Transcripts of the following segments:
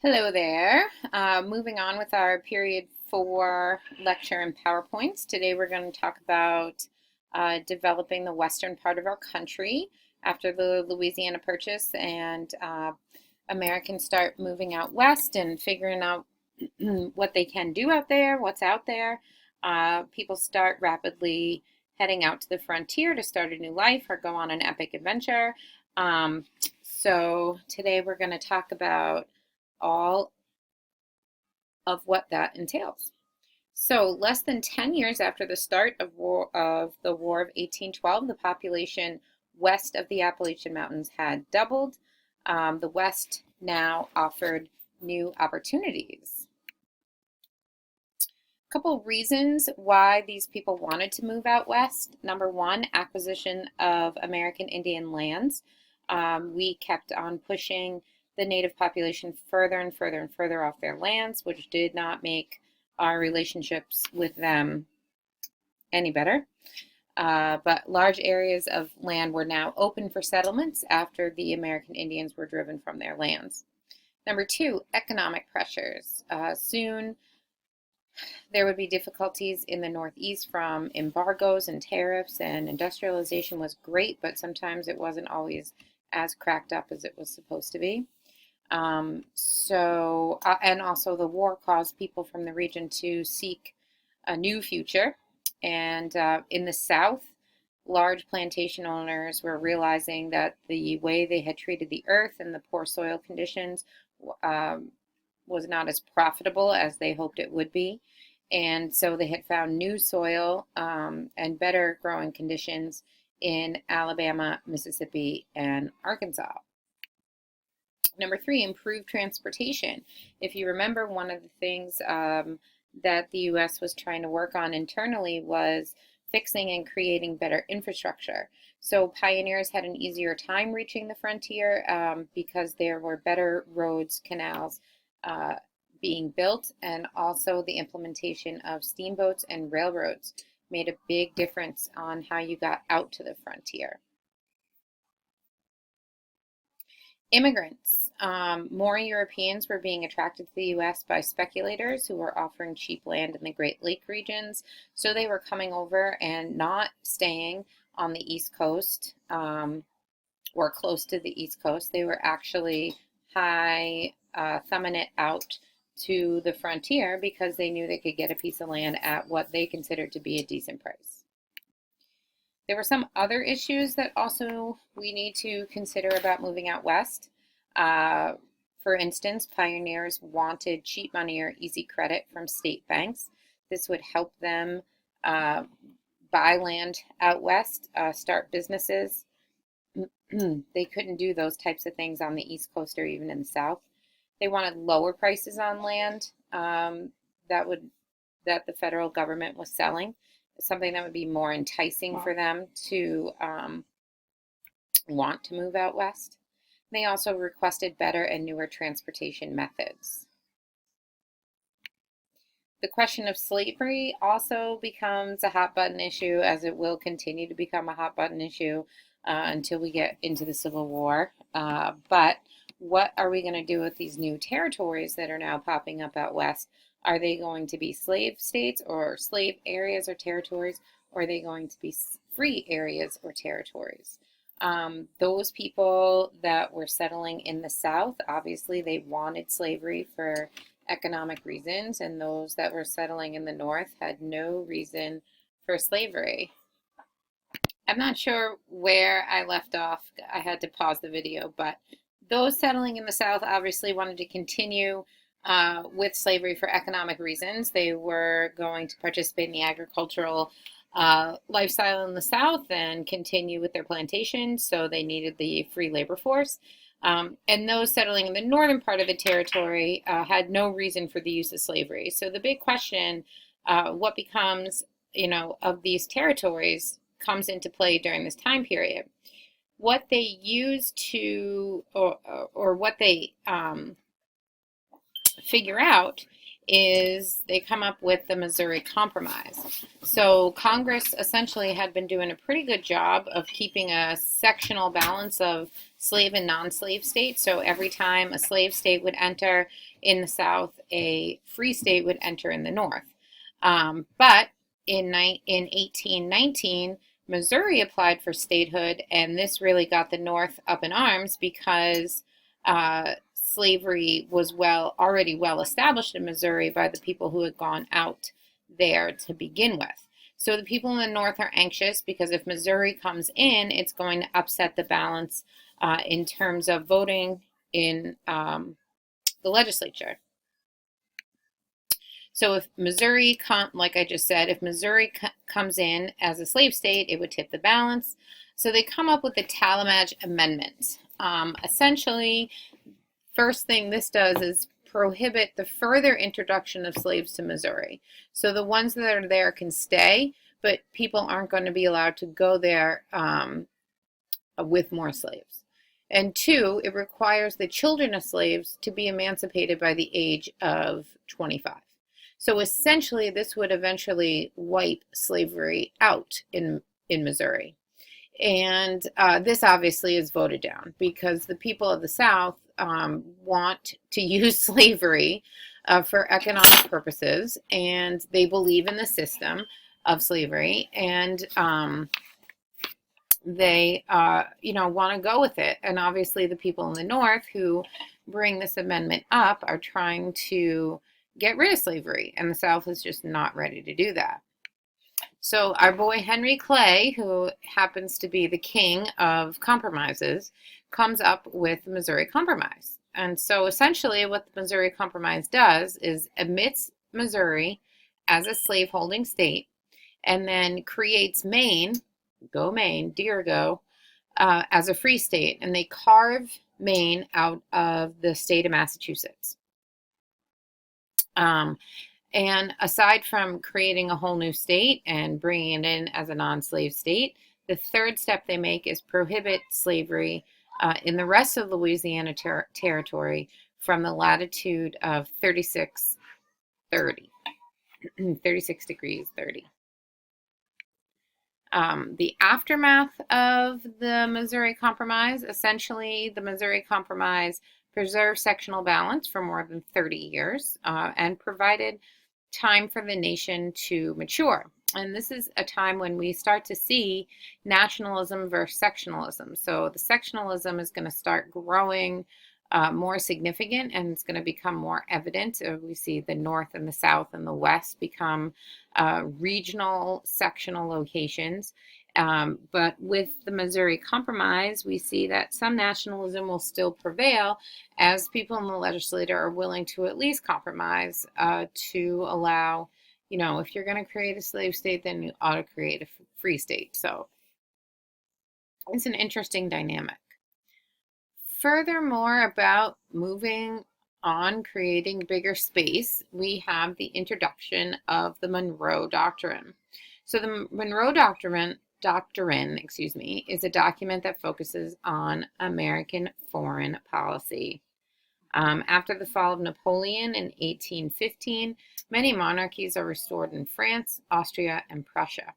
Hello there. Moving on with our period 4 lecture and PowerPoints. Today we're going to talk about developing the western part of our country after the Louisiana Purchase and Americans start moving out west and figuring out what they can do out there, what's out there. People start rapidly heading out to the frontier to start a new life or go on an epic adventure. So today we're going to talk about all of what that entails. So, less than 10 years after the start of the War of 1812, the population west of the Appalachian Mountains had doubled. The West now offered new opportunities. A couple reasons why these people wanted to move out west. Number one, acquisition of American Indian lands. We kept on pushing the native population further and further and further off their lands, which did not make our relationships with them any better. But large areas of land were now open for settlements after the American Indians were driven from their lands. Number two, economic pressures. Soon there would be difficulties in the Northeast from embargoes and tariffs, and industrialization was great, but sometimes it wasn't always as cracked up as it was supposed to be. And also the war caused people from the region to seek a new future. And in the South, large plantation owners were realizing that the way they had treated the earth and the poor soil conditions was not as profitable as they hoped it would be. And so they had found new soil and better growing conditions in Alabama, Mississippi, and Arkansas. Number three, improved transportation. If you remember, one of the things that the U.S. was trying to work on internally was fixing and creating better infrastructure. So pioneers had an easier time reaching the frontier because there were better roads, canals being built, and also the implementation of steamboats and railroads made a big difference on how you got out to the frontier. Immigrants. More Europeans were being attracted to the U.S. by speculators who were offering cheap land in the Great Lake regions. So they were coming over and not staying on the East Coast or close to the East Coast. They were actually thumbing it out to the frontier because they knew they could get a piece of land at what they considered to be a decent price. There were some other issues that also we need to consider about moving out west. For instance, pioneers wanted cheap money or easy credit from state banks. This would help them buy land out west, start businesses. They couldn't do those types of things on the East Coast or even in the South. They wanted lower prices on land that the federal government was selling, something that would be more enticing for them to want to move out west. They also requested better and newer transportation methods. The question of slavery also becomes a hot button issue, as it will continue to become a hot button issue until we get into the Civil War. But what are we going to do with these new territories that are now popping up out west? Are they going to be slave states or slave areas or territories, or are they going to be free areas or territories? Those people that were settling in the South, obviously they wanted slavery for economic reasons, and those that were settling in the North had no reason for slavery. I'm not sure where I left off. I had to pause the video, but those settling in the South obviously wanted to continue with slavery for economic reasons. They were going to participate in the agricultural lifestyle in the South and continue with their plantations, so they needed the free labor force. And those settling in the northern part of the territory had no reason for the use of slavery. So the big question, what becomes, of these territories, comes into play during this time period. What they use to, or what they figure out is they come up with the Missouri Compromise. So Congress essentially had been doing a pretty good job of keeping a sectional balance of slave and non-slave state. So every time a slave state would enter in the South, a free state would enter in the North. But in 1819, Missouri applied for statehood, and this really got the North up in arms because slavery was already well established in Missouri by the people who had gone out there to begin with. So the people in the North are anxious because if Missouri comes in, it's going to upset the balance in terms of voting in the legislature. So if Missouri, like I just said, if Missouri comes in as a slave state, it would tip the balance. So they come up with the Tallmadge Amendment. Essentially, first thing this does is prohibit the further introduction of slaves to Missouri. So the ones that are there can stay, but people aren't going to be allowed to go there with more slaves. And two, it requires the children of slaves to be emancipated by the age of 25. So essentially, this would eventually wipe slavery out in Missouri. And this obviously is voted down because the people of the South want to use slavery for economic purposes, and they believe in the system of slavery, and they want to go with it. And obviously the people in the North who bring this amendment up are trying to get rid of slavery, and the South is just not ready to do that. So our boy Henry Clay, who happens to be the king of compromises, comes up with the Missouri Compromise. And so essentially what the Missouri Compromise does is admits Missouri as a slaveholding state, and then creates Maine, go Maine, dear go, as a free state. And they carve Maine out of the state of Massachusetts. And aside from creating a whole new state and bringing it in as a non-slave state, the third step they make is prohibit slavery in the rest of Louisiana territory from the latitude of 36 degrees 30. The aftermath of the Missouri Compromise, essentially the Missouri Compromise preserved sectional balance for more than 30 years and provided time for the nation to mature. And this is a time when we start to see nationalism versus sectionalism. So the sectionalism is going to start growing more significant, and it's going to become more evident. We see the North and the South and the West become regional sectional locations. But with the Missouri Compromise, we see that some nationalism will still prevail as people in the legislature are willing to at least compromise to allow, if you're going to create a slave state, then you ought to create a free state. So it's an interesting dynamic. Furthermore, about moving on, creating bigger space, we have the introduction of the Monroe Doctrine. So the Monroe Doctrine, is a document that focuses on American foreign policy. After the fall of Napoleon in 1815, many monarchies are restored in France, Austria, and Prussia.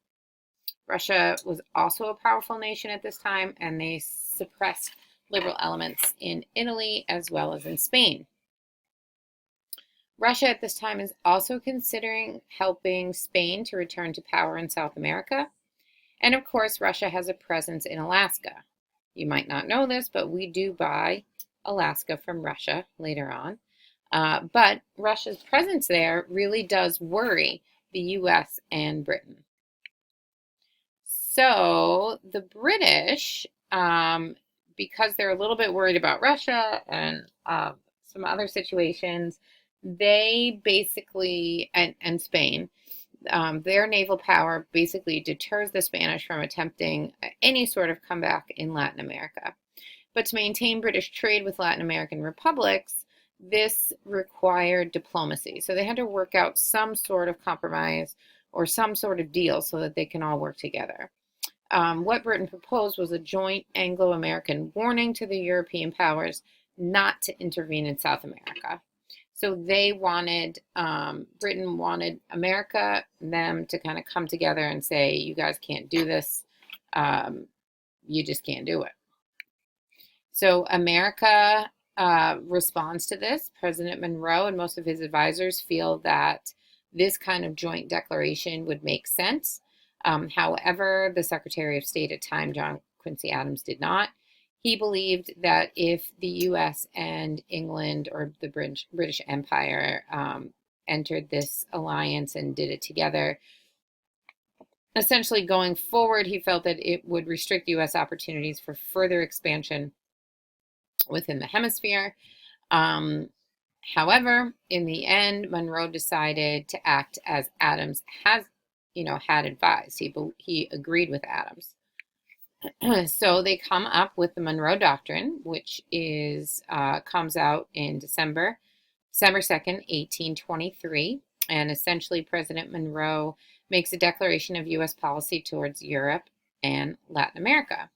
Russia was also a powerful nation at this time, and they suppressed liberal elements in Italy as well as in Spain. Russia at this time is also considering helping Spain to return to power in South America. And of course, Russia has a presence in Alaska. You might not know this, but we do buy Alaska from Russia later on. But Russia's presence there really does worry the US and Britain. So the British, because they're a little bit worried about Russia and some other situations, they basically, and Spain, their naval power basically deters the Spanish from attempting any sort of comeback in Latin America. But to maintain British trade with Latin American republics, this required diplomacy. So they had to work out some sort of compromise or some sort of deal so that they can all work together. What Britain proposed was a joint Anglo-American warning to the European powers not to intervene in South America. So they wanted, Britain wanted America, them to kind of come together and say, you guys can't do this. You just can't do it. So America responds to this. President Monroe and most of his advisors feel that this kind of joint declaration would make sense. However, the Secretary of State at the time, John Quincy Adams, did not. He believed that if the U.S. and England, or the British Empire, entered this alliance and did it together, essentially going forward, he felt that it would restrict U.S. opportunities for further expansion within the hemisphere. However, in the end, Monroe decided to act as Adams had advised. He agreed with Adams. So they come up with the Monroe Doctrine, which comes out in December 2nd, 1823. And essentially, President Monroe makes a declaration of U.S. policy towards Europe and Latin America.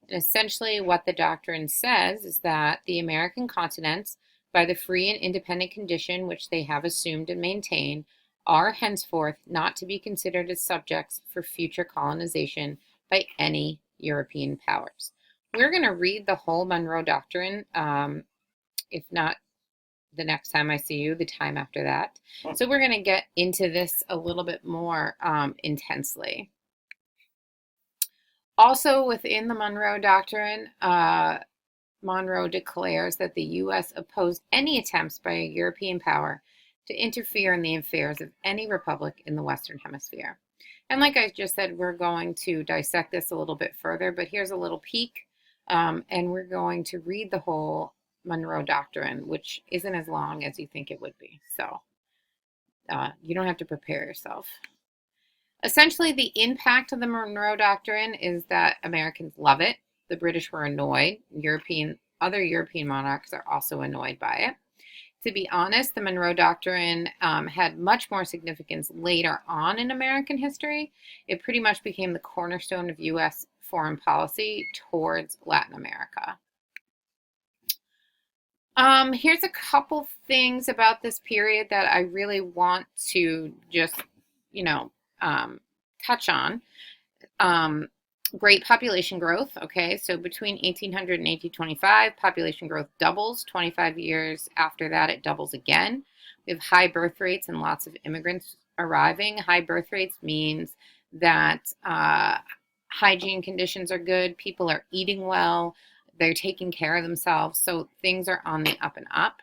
And essentially, what the doctrine says is that the American continents, by the free and independent condition which they have assumed and maintained, are henceforth not to be considered as subjects for future colonization by any European powers. We're going to read the whole Monroe Doctrine, if not the next time I see you, the time after that. So we're going to get into this a little bit more intensely. Also within the Monroe Doctrine, Monroe declares that the U.S. opposed any attempts by a European power to interfere in the affairs of any republic in the Western Hemisphere. And like I just said, we're going to dissect this a little bit further, but here's a little peek, and we're going to read the whole Monroe Doctrine, which isn't as long as you think it would be. So you don't have to prepare yourself. Essentially, the impact of the Monroe Doctrine is that Americans love it. The British were annoyed. Other European monarchs are also annoyed by it. To be honest, the Monroe Doctrine had much more significance later on in American history. It pretty much became the cornerstone of U.S. foreign policy towards Latin America. Here's a couple things about this period that I really want to just, touch on. Great population growth. Okay, so between 1800 and 1825, population growth doubles. 25 years after that, it doubles again. We have high birth rates and lots of immigrants arriving. High birth rates means that hygiene conditions are good, people are eating well, they're taking care of themselves, so things are on the up and up.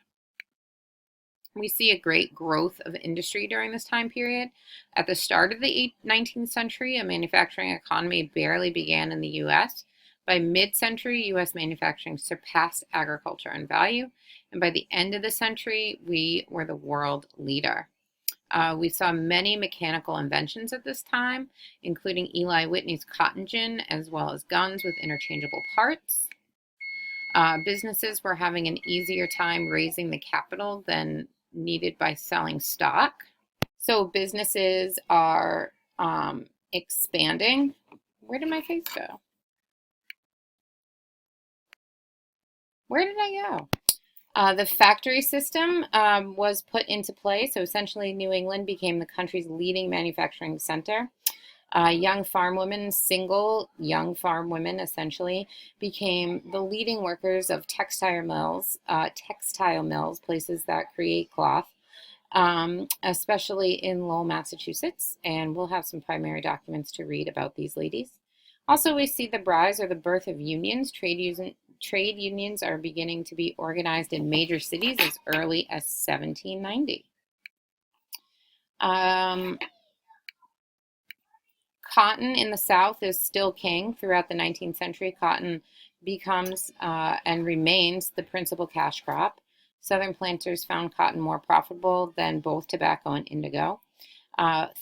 We see a great growth of industry during this time period. At the start of the 19th century, a manufacturing economy barely began in the U.S. By mid-century, U.S. manufacturing surpassed agriculture in value. And by the end of the century, we were the world leader. We saw many mechanical inventions at this time, including Eli Whitney's cotton gin, as well as guns with interchangeable parts. Businesses were having an easier time raising the capital than needed by selling stock. So businesses are expanding. Where did my face go? Where did I go? The factory system was put into place. So essentially, New England became the country's leading manufacturing center. Single young farm women essentially became the leading workers of textile mills, places that create cloth, especially in Lowell, Massachusetts. And we'll have some primary documents to read about these ladies. Also, we see the rise or the birth of unions. Trade unions are beginning to be organized in major cities as early as 1790. Cotton in the South is still king. Throughout the 19th century, cotton becomes and remains the principal cash crop. Southern planters found cotton more profitable than both tobacco and indigo.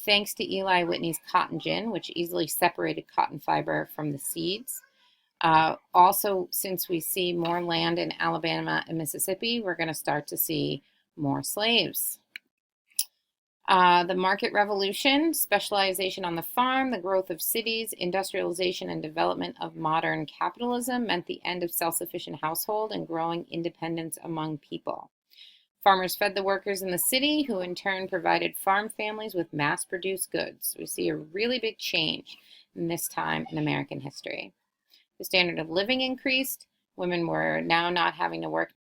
Thanks to Eli Whitney's cotton gin, which easily separated cotton fiber from the seeds. Also, since we see more land in Alabama and Mississippi, we're going to start to see more slaves. The market revolution, specialization on the farm, the growth of cities, industrialization and development of modern capitalism meant the end of self-sufficient household and growing independence among people. Farmers fed the workers in the city, who in turn provided farm families with mass-produced goods. We see a really big change in this time in American history. The standard of living increased. Women were now not having to work